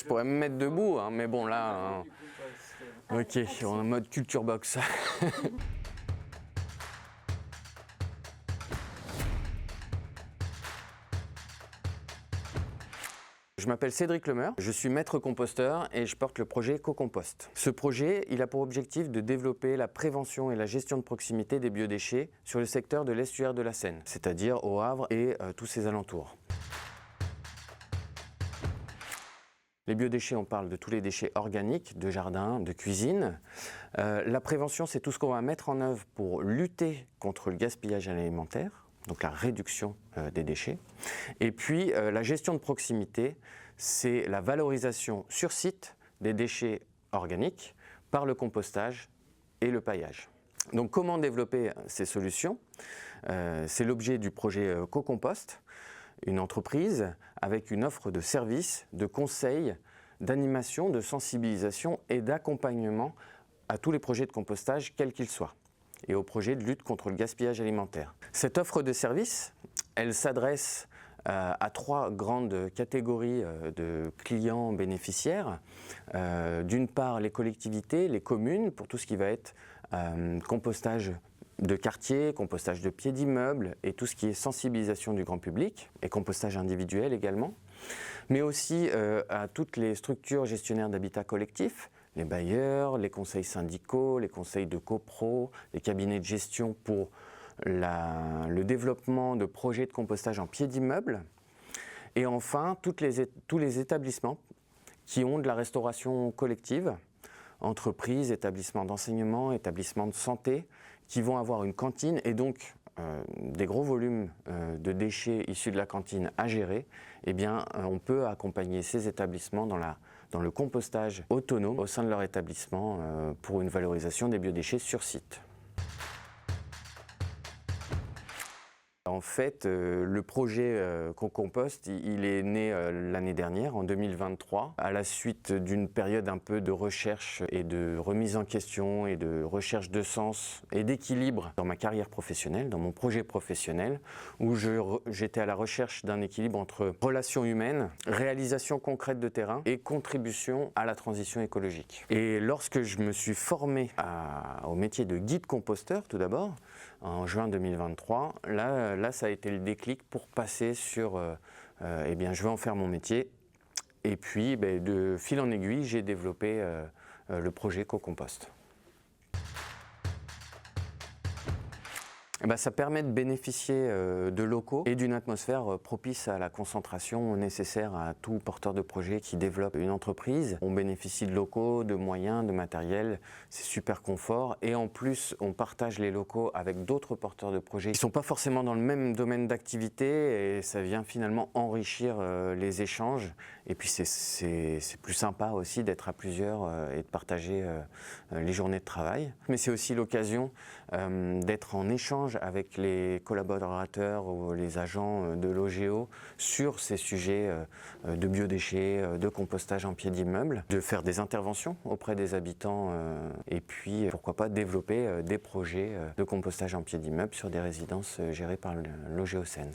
pourrais me mettre debout, hein, mais bon là... Ok, on est en mode culture box. Je m'appelle Cédric Lemeur, je suis maître composteur et je porte le projet EcoCompost. Ce projet, il a pour objectif de développer la prévention et la gestion de proximité des biodéchets sur le secteur de l'estuaire de la Seine, c'est-à-dire au Havre et tous ses alentours. Les biodéchets, on parle de tous les déchets organiques, de jardin, de cuisine. La prévention, c'est tout ce qu'on va mettre en œuvre pour lutter contre le gaspillage alimentaire, donc la réduction des déchets. Et puis la gestion de proximité, c'est la valorisation sur site des déchets organiques par le compostage et le paillage. Donc comment développer ces solutions? C'est l'objet du projet EcoCompost, une entreprise avec une offre de services, de conseils, d'animation, de sensibilisation et d'accompagnement à tous les projets de compostage, quels qu'ils soient, et aux projets de lutte contre le gaspillage alimentaire. Cette offre de services, elle s'adresse à trois grandes catégories de clients bénéficiaires. D'une part, les collectivités, les communes, pour tout ce qui va être compostage de quartier, compostage de pieds d'immeubles et tout ce qui est sensibilisation du grand public et compostage individuel également, mais aussi à toutes les structures gestionnaires d'habitat collectif, les bailleurs, les conseils syndicaux, les conseils de copro, les cabinets de gestion pour le développement de projets de compostage en pieds d'immeubles, et enfin tous les établissements qui ont de la restauration collective, entreprises, établissements d'enseignement, établissements de santé, qui vont avoir une cantine et donc des gros volumes de déchets issus de la cantine à gérer. Eh bien, on peut accompagner ces établissements dans le compostage autonome au sein de leur établissement pour une valorisation des biodéchets sur site. En fait, le projet EcoCompost, il est né l'année dernière, en 2023, à la suite d'une période un peu de recherche et de remise en question et de recherche de sens et d'équilibre dans ma carrière professionnelle, dans mon projet professionnel, où j'étais à la recherche d'un équilibre entre relations humaines, réalisation concrète de terrain et contribution à la transition écologique. Et lorsque je me suis formé au métier de guide composteur, tout d'abord, en juin 2023, là, ça a été le déclic pour passer sur eh bien, je vais en faire mon métier. Et puis, de fil en aiguille, j'ai développé le projet EcoCompost. Ça permet de bénéficier de locaux et d'une atmosphère propice à la concentration nécessaire à tout porteur de projet qui développe une entreprise. On bénéficie de locaux, de moyens, de matériel, c'est super confort et en plus on partage les locaux avec d'autres porteurs de projets qui ne sont pas forcément dans le même domaine d'activité et ça vient finalement enrichir les échanges et puis c'est plus sympa aussi d'être à plusieurs et de partager les journées de travail. Mais c'est aussi l'occasion d'être en échange avec les collaborateurs ou les agents de l'OGEO sur ces sujets de biodéchets, de compostage en pied d'immeuble, de faire des interventions auprès des habitants et puis pourquoi pas développer des projets de compostage en pied d'immeuble sur des résidences gérées par l'OGEO Seine.